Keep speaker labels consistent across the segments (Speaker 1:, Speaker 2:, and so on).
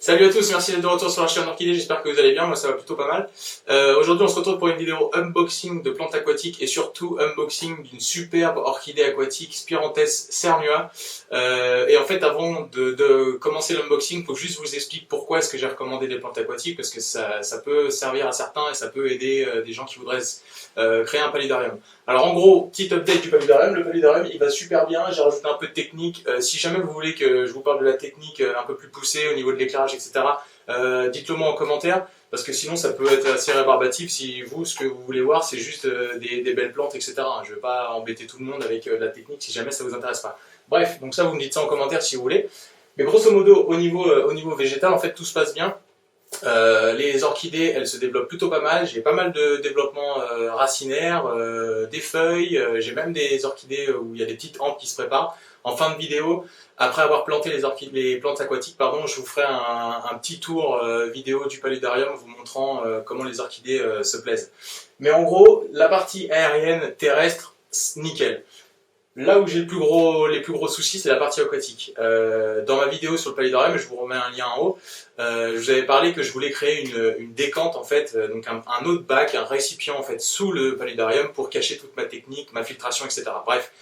Speaker 1: Salut à tous, merci d'être de retour sur la chaîne Orchidée, j'espère que vous allez bien, moi ça va plutôt pas mal. Aujourd'hui on se retrouve pour une vidéo unboxing de plantes aquatiques et surtout unboxing d'une superbe orchidée aquatique Spiranthes cernua. Et en fait avant de commencer l'unboxing, il faut juste vous expliquer pourquoi est-ce que j'ai recommandé des plantes aquatiques, parce que ça peut servir à certains et ça peut aider des gens qui voudraient créer un paludarium. Alors en gros, petit update du paludarium, le paludarium il va super bien, j'ai rajouté un peu de technique. Si jamais vous voulez que je vous parle de la technique un peu plus poussée au niveau de l'éclairage, etc., dites-le moi en commentaire, parce que sinon ça peut être assez rébarbatif si vous, ce que vous voulez voir, c'est juste des belles plantes, etc. Je ne vais pas embêter tout le monde avec la technique si jamais ça vous intéresse pas. Bref, donc ça vous me dites ça en commentaire si vous voulez. Mais grosso modo, au niveau végétal, en fait tout se passe bien. Les orchidées, elles se développent plutôt pas mal. J'ai pas mal de développement racinaire, des feuilles. J'ai même des orchidées où il y a des petites hampes qui se préparent. En fin de vidéo, après avoir planté les plantes aquatiques, pardon, je vous ferai un petit tour vidéo du paludarium vous montrant comment les orchidées se plaisent. Mais en gros, la partie aérienne terrestre, nickel. Là où j'ai les plus gros soucis, c'est la partie aquatique. Dans ma vidéo sur le paludarium, je vous remets un lien en haut, je vous avais parlé que je voulais créer une décante, en fait, donc un autre bac, un récipient en fait, sous le paludarium pour cacher toute ma technique, ma filtration, etc. Bref,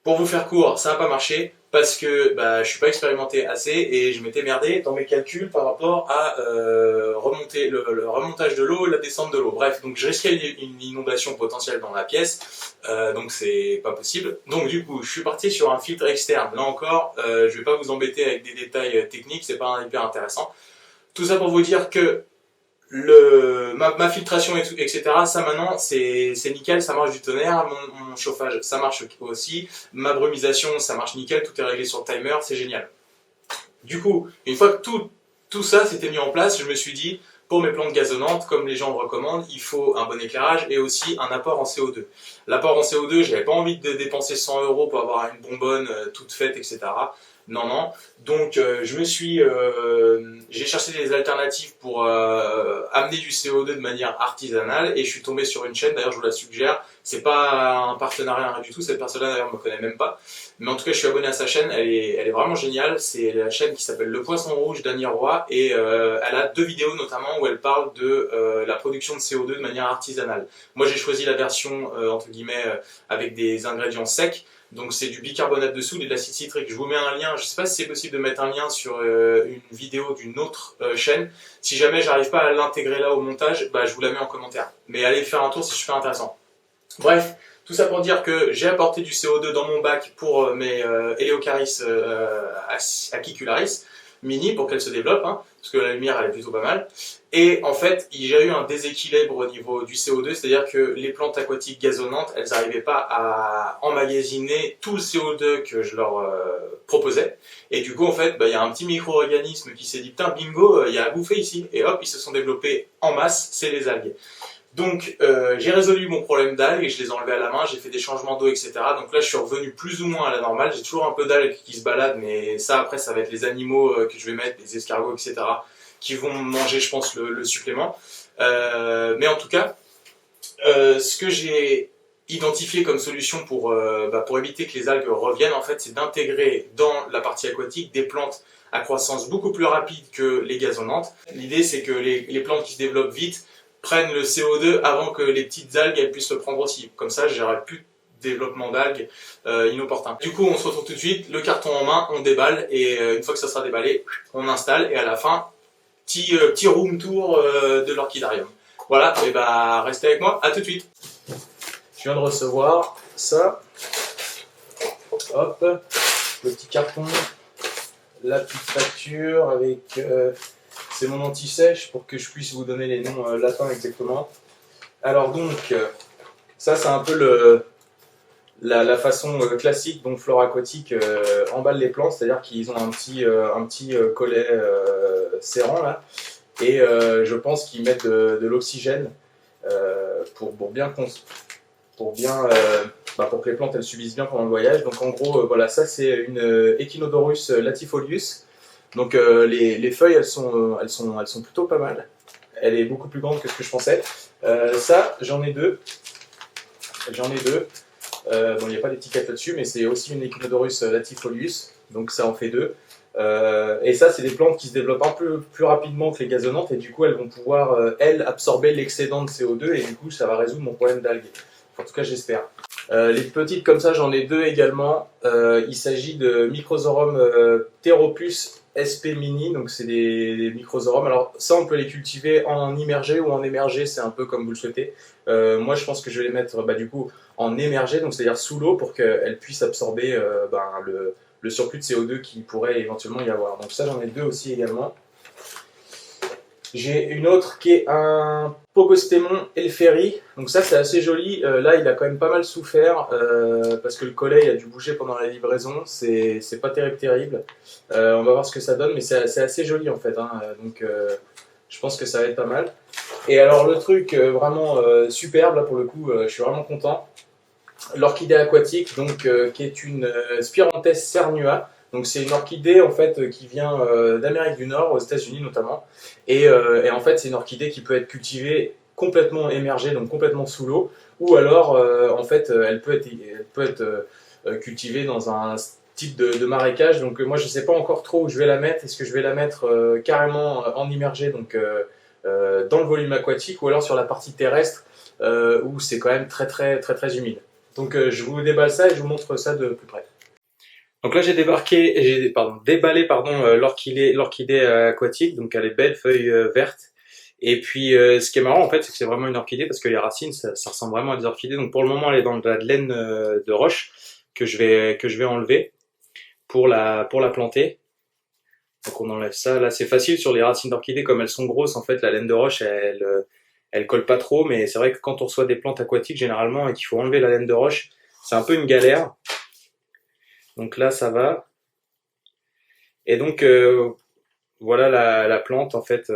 Speaker 1: pour vous faire court, ça n'a pas marché parce que je ne suis pas expérimenté assez et je m'étais merdé dans mes calculs par rapport à remonter le remontage de l'eau et la descente de l'eau. Bref, donc je risquais une inondation potentielle dans la pièce, donc c'est pas possible. Donc du coup, je suis parti sur un filtre externe. Là encore, je vais pas vous embêter avec des détails techniques, c'est pas hyper intéressant. Tout ça pour vous dire que ma filtration, etc., ça maintenant c'est nickel, ça marche du tonnerre, mon chauffage ça marche aussi, ma brumisation ça marche nickel, tout est réglé sur le timer, c'est génial. Du coup, une fois que tout ça s'était mis en place, je me suis dit, pour mes plantes gazonnantes, comme les gens le recommandent, il faut un bon éclairage et aussi un apport en CO2. L'apport en CO2, j'avais pas envie de dépenser 100 € pour avoir une bonbonne toute faite, etc. Non, non. Donc j'ai cherché des alternatives pour amener du CO2 de manière artisanale et je suis tombé sur une chaîne, d'ailleurs je vous la suggère, c'est pas un partenariat rien du tout, cette personne-là d'ailleurs me connaît même pas, mais en tout cas je suis abonné à sa chaîne, elle est vraiment géniale, c'est la chaîne qui s'appelle Le Poisson Rouge d'Annie Roy et elle a 2 vidéos notamment où elle parle de la production de CO2 de manière artisanale. Moi j'ai choisi la version entre guillemets avec des ingrédients secs. Donc c'est du bicarbonate de soude et de l'acide citrique. Je vous mets un lien, je ne sais pas si c'est possible de mettre un lien sur une vidéo d'une autre chaîne. Si jamais j'arrive pas à l'intégrer là au montage, je vous la mets en commentaire. Mais allez faire un tour, c'est super intéressant. Bref, tout ça pour dire que j'ai apporté du CO2 dans mon bac pour mes Eleocharis acicularis mini pour qu'elle se développe, hein, parce que la lumière elle est plutôt pas mal. Et en fait, il y a eu un déséquilibre au niveau du CO2, c'est-à-dire que les plantes aquatiques gazonnantes, elles n'arrivaient pas à emmagasiner tout le CO2 que je leur proposais. Et du coup, en fait, il y a un petit micro-organisme qui s'est dit, putain, bingo, il y a à bouffer ici. Et hop, ils se sont développés en masse, c'est les algues. Donc j'ai résolu mon problème d'algues et je les ai enlevées à la main, j'ai fait des changements d'eau, etc. Donc là je suis revenu plus ou moins à la normale, j'ai toujours un peu d'algues qui se baladent, mais ça après ça va être les animaux que je vais mettre, les escargots, etc. qui vont manger je pense le supplément. Mais en tout cas, ce que j'ai identifié comme solution pour éviter que les algues reviennent, en fait, c'est d'intégrer dans la partie aquatique des plantes à croissance beaucoup plus rapide que les gazonnantes. L'idée c'est que les plantes qui se développent vite prennent le CO2 avant que les petites algues elles puissent le prendre aussi. Comme ça, j'aurai plus de développement d'algues inopportun. Du coup, on se retrouve tout de suite, le carton en main, on déballe et une fois que ça sera déballé, on installe et à la fin, petit room tour de l'orchidarium. Voilà, et restez avec moi, à tout de suite. Je viens de recevoir ça. Hop, le petit carton, la petite facture avec... c'est mon anti-sèche pour que je puisse vous donner les noms latins exactement. Alors donc, ça c'est un peu la façon classique dont Flore Aquatique emballe les plantes, c'est-à-dire qu'ils ont un petit collet serrant là, et je pense qu'ils mettent de l'oxygène pour que les plantes elles subissent bien pendant le voyage. Donc en gros, voilà, ça c'est une Echinodorus latifolius. Donc les feuilles elles sont plutôt pas mal. Elle est beaucoup plus grande que ce que je pensais. Ça j'en ai deux. Bon il n'y a pas d'étiquette là-dessus, mais c'est aussi une Echinodorus latifolius. Donc ça en fait deux. Et ça, c'est des plantes qui se développent un peu plus rapidement que les gazonnantes et du coup, elles vont pouvoir, elles, absorber l'excédent de CO2 et du coup, ça va résoudre mon problème d'algues. En tout cas, j'espère. Les petites comme ça, j'en ai deux également. Il s'agit de Microzorum Theropus SP Mini, donc c'est des microzorum. Alors ça, on peut les cultiver en immergé ou en émergé, c'est un peu comme vous le souhaitez. Moi, je pense que je vais les mettre du coup en émergé, donc c'est-à-dire sous l'eau pour qu'elles puissent absorber le surplus de CO2 qui pourrait éventuellement y avoir. Donc ça, j'en ai deux aussi également. J'ai une autre qui est un Pogostemon Elferi. Donc ça, c'est assez joli. Là, il a quand même pas mal souffert parce que le collet a dû bouger pendant la livraison. C'est pas terrible. On va voir ce que ça donne, mais c'est assez joli en fait. Hein. Donc je pense que ça va être pas mal. Et alors le truc vraiment superbe, là pour le coup, je suis vraiment content. L'orchidée aquatique, donc qui est une Spiranthes cernua. Donc c'est une orchidée en fait qui vient d'Amérique du Nord, aux États-Unis notamment, et en fait c'est une orchidée qui peut être cultivée complètement émergée, donc complètement sous l'eau, ou alors en fait elle peut être cultivée dans un type de marécage. Donc moi je sais pas encore trop où je vais la mettre. Est-ce que je vais la mettre carrément en immergé, donc dans le volume aquatique, ou alors sur la partie terrestre où c'est quand même très humide. Donc je vous déballe ça et je vous montre ça de plus près. Donc là j'ai déballé l'orchidée aquatique, donc elle est belle, feuilles vertes. Et puis ce qui est marrant en fait, c'est que c'est vraiment une orchidée parce que les racines ça ressemble vraiment à des orchidées. Donc pour le moment elle est dans de la laine de roche que je vais enlever pour la planter. Donc on enlève ça. Là c'est facile sur les racines d'orchidée, comme elles sont grosses en fait, la laine de roche elle colle pas trop, mais c'est vrai que quand on reçoit des plantes aquatiques généralement et qu'il faut enlever la laine de roche, c'est un peu une galère. Donc là ça va. Et donc voilà la plante en fait.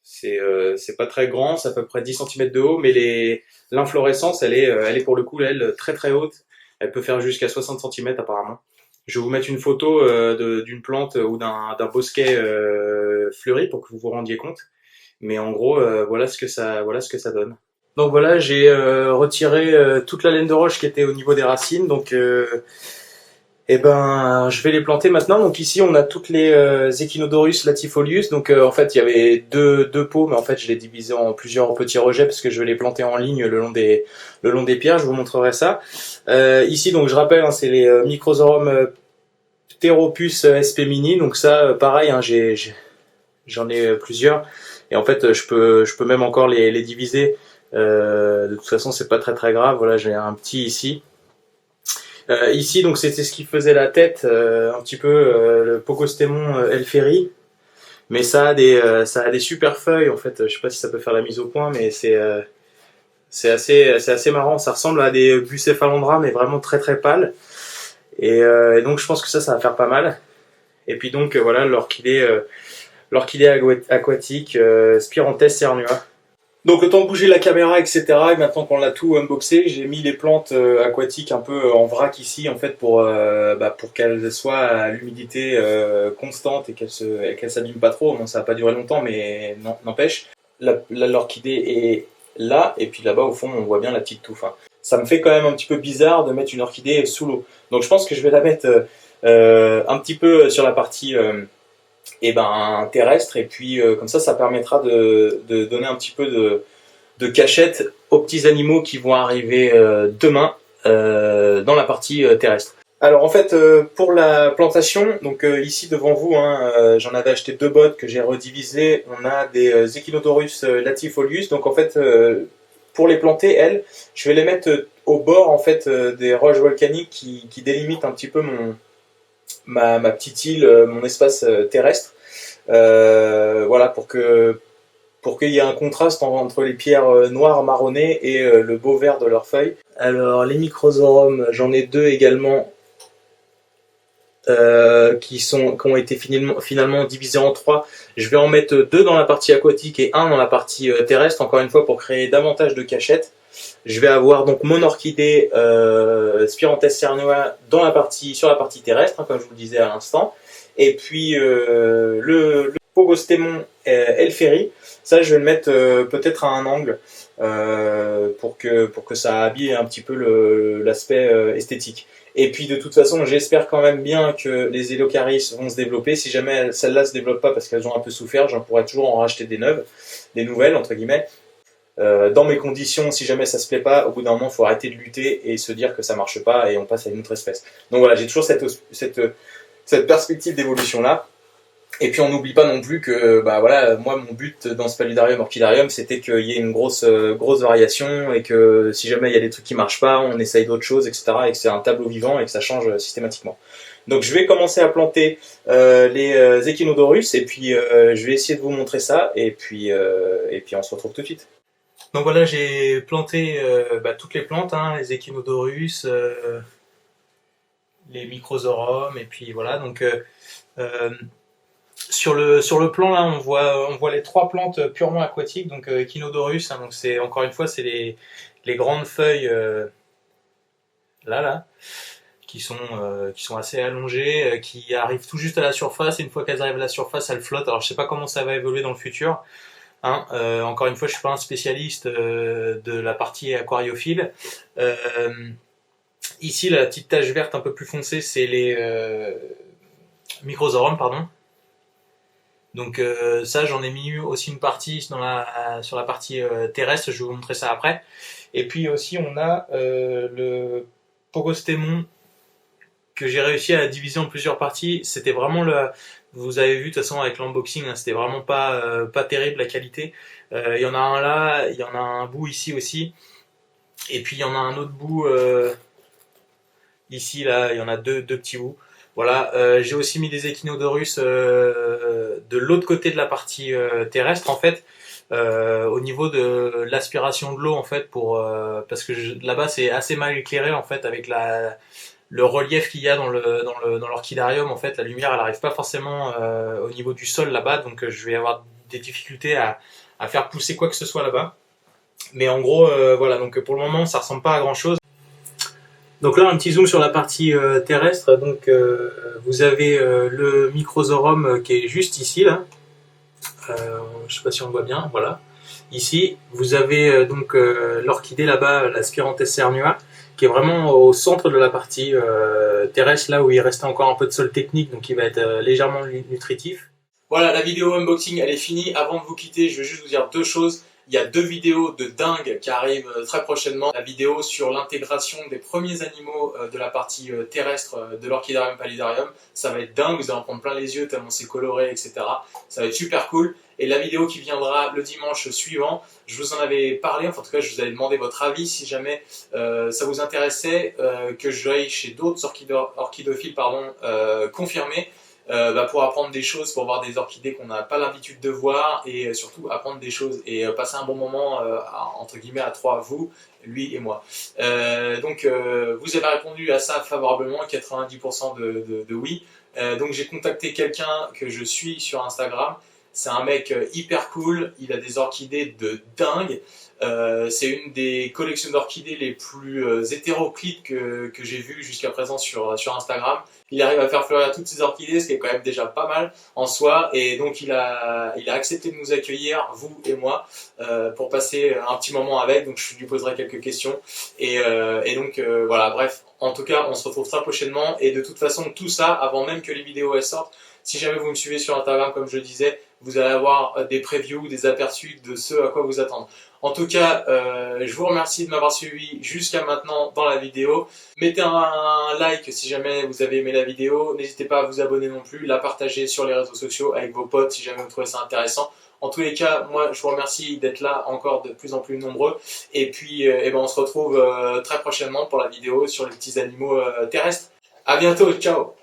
Speaker 1: C'est pas très grand, c'est à peu près 10 cm de haut, mais l'inflorescence elle est pour le coup elle très haute. Elle peut faire jusqu'à 60 cm apparemment. Je vais vous mettre une photo d'une plante ou d'un bosquet fleuri pour que vous vous rendiez compte. Mais en gros, voilà ce que ça donne. Donc voilà, j'ai retiré toute la laine de roche qui était au niveau des racines. Donc, je vais les planter maintenant. Donc ici, on a toutes les Echinodorus latifolius. Donc en fait, il y avait deux pots, mais en fait, je les divisé en plusieurs petits rejets parce que je vais les planter en ligne le long des pierres. Je vous montrerai ça. Ici, donc je rappelle, hein, c'est les Microzorum Theropus SP Mini. Donc ça, pareil, hein, j'en ai plusieurs. Et en fait, je peux même encore les diviser. De toute façon, c'est pas très grave. Voilà, j'ai un petit ici. Ici, donc c'était ce qui faisait la tête, un petit peu le Pogostemon Elferi. Mais ça a des super feuilles. En fait, je sais pas si ça peut faire la mise au point, mais c'est assez marrant. Ça ressemble à des Bucephalandra, mais vraiment très pâles. Et donc, je pense que ça va faire pas mal. Et puis donc voilà l'orchidée aquatique Spiranthes cernua. Donc le temps de bouger la caméra, etc. Et maintenant qu'on l'a tout unboxé, j'ai mis les plantes aquatiques un peu en vrac ici en fait pour qu'elles soient à l'humidité constante et qu'elles s'abîment pas trop. Bon, ça va pas durer longtemps, mais n'empêche. L'orchidée est là et puis là-bas au fond on voit bien la petite touffe. Hein. Ça me fait quand même un petit peu bizarre de mettre une orchidée sous l'eau. Donc je pense que je vais la mettre un petit peu sur la partie terrestre et puis comme ça permettra de donner un petit peu de cachette aux petits animaux qui vont arriver demain dans la partie terrestre. Alors en fait pour la plantation, donc ici devant vous, hein, j'en avais acheté 2 bottes que j'ai redivisées. On a des Echinodorus latifolius. Donc en fait pour les planter, je vais les mettre au bord en fait des roches volcaniques qui délimitent un petit peu ma petite île, mon espace terrestre. Voilà pour qu'il y ait un contraste entre les pierres noires marronnées et le beau vert de leurs feuilles. Alors les microzorum, j'en ai 2 également qui ont été finalement divisés en 3. Je vais en mettre 2 dans la partie aquatique et 1 dans la partie terrestre, encore une fois pour créer davantage de cachettes. Je vais avoir donc mon orchidée Spiranthes cernua sur la partie terrestre, hein, comme je vous le disais à l'instant. Et puis le Pogostemon
Speaker 2: Elferi. Ça, je vais le mettre peut-être à un angle pour que ça habille un petit peu l'aspect esthétique. Et puis de toute façon, j'espère quand même bien que les Elocaris vont se développer. Si jamais celles-là se développent pas parce qu'elles ont un peu souffert, j'en pourrais toujours en racheter des neuves, des nouvelles entre guillemets. Dans mes conditions, si jamais ça se plaît pas, au bout d'un moment, il faut arrêter de lutter et se dire que ça marche pas et on passe à une autre espèce. Donc voilà, j'ai toujours cette perspective d'évolution là. Et puis on n'oublie pas non plus que bah voilà, moi mon but dans ce paludarium orchidarium c'était qu'il y ait une grosse variation et que si jamais il y a des trucs qui marchent pas, on essaye d'autres choses, etc. Et que c'est un tableau vivant et que ça change systématiquement. Donc je vais commencer à planter les Echinodorus et puis je vais essayer de vous montrer ça et puis on se retrouve tout de suite. Donc voilà, j'ai planté toutes les plantes, hein, les Echinodorus, les Microsorums et puis voilà. Donc sur le plan là, on voit les trois plantes purement aquatiques, donc Echinodorus, hein, donc c'est encore une fois c'est les grandes feuilles là qui sont assez allongées, qui arrivent tout juste à la surface et une fois qu'elles arrivent à la surface, elles flottent. Alors je sais pas comment ça va évoluer dans le futur. Hein, encore une fois, je suis pas un spécialiste de la partie aquariophile. Ici, la petite tache verte un peu plus foncée, c'est les Microsorums, pardon. Donc ça, j'en ai mis aussi une partie sur la partie terrestre, je vais vous montrer ça après. Et puis aussi, on a le Pogostemon que j'ai réussi à diviser en plusieurs parties. C'était vraiment vous avez vu de toute façon avec l'unboxing, hein, c'était vraiment pas terrible la qualité. Il y en a un là, il y en a un bout ici aussi, et puis il y en a un autre bout ici là, il y en a deux petits bouts. Voilà, j'ai aussi mis des Echinodorus de l'autre côté de la partie terrestre en fait, au niveau de l'aspiration de l'eau en fait, parce que là-bas c'est assez mal éclairé en fait avec le relief qu'il y a dans l'orchidarium. En fait, la lumière elle arrive pas forcément au niveau du sol là-bas, donc je vais avoir des difficultés à faire pousser quoi que ce soit là-bas. Mais en gros, voilà, donc pour le moment ça ressemble pas à grand chose. Donc là, un petit zoom sur la partie terrestre. Donc vous avez le Microsorum qui est juste ici là. Je sais pas si on le voit bien. Voilà. Ici, vous avez donc l'orchidée là-bas, la Spiranthes cernua, qui est vraiment au centre de la partie terrestre, là où il restait encore un peu de sol technique, donc il va être légèrement nutritif. Voilà, la vidéo unboxing elle est finie. Avant de vous quitter, je vais juste vous dire deux choses. Il y a deux vidéos de dingue qui arrivent très prochainement. La vidéo sur l'intégration des premiers animaux de la partie terrestre de l'Orchidarium Paludarium. Ça va être dingue, vous allez en prendre plein les yeux tellement c'est coloré, etc. Ça va être super cool. Et la vidéo qui viendra le dimanche suivant, je vous en avais parlé, enfin en tout cas je vous avais demandé votre avis si jamais ça vous intéressait que j'aille chez d'autres orchidophiles confirmés. Pour apprendre des choses, pour voir des orchidées qu'on n'a pas l'habitude de voir et surtout apprendre des choses et passer un bon moment entre guillemets à trois, vous, lui et moi. Vous avez répondu à ça favorablement, 90% de oui. Donc j'ai contacté quelqu'un que je suis sur Instagram. C'est un mec hyper cool, il a des orchidées de dingue. C'est une des collections d'orchidées les plus hétéroclites que j'ai vues jusqu'à présent sur Instagram. Il arrive à faire fleurir toutes ces orchidées, ce qui est quand même déjà pas mal en soi. Et donc il a accepté de nous accueillir, vous et moi, pour passer un petit moment avec. Donc je lui poserai quelques questions. Voilà, bref. En tout cas, on se retrouve très prochainement. Et de toute façon, tout ça, avant même que les vidéos elles sortent, si jamais vous me suivez sur Instagram, comme je le disais, vous allez avoir des previews, des aperçus de ce à quoi vous attendre. En tout cas, je vous remercie de m'avoir suivi jusqu'à maintenant dans la vidéo. Mettez un like si jamais vous avez aimé la vidéo. N'hésitez pas à vous abonner non plus, la partager sur les réseaux sociaux avec vos potes si jamais vous trouvez ça intéressant. En tous les cas, moi je vous remercie d'être là encore de plus en plus nombreux. Et puis on se retrouve très prochainement pour la vidéo sur les petits animaux terrestres. À bientôt, ciao!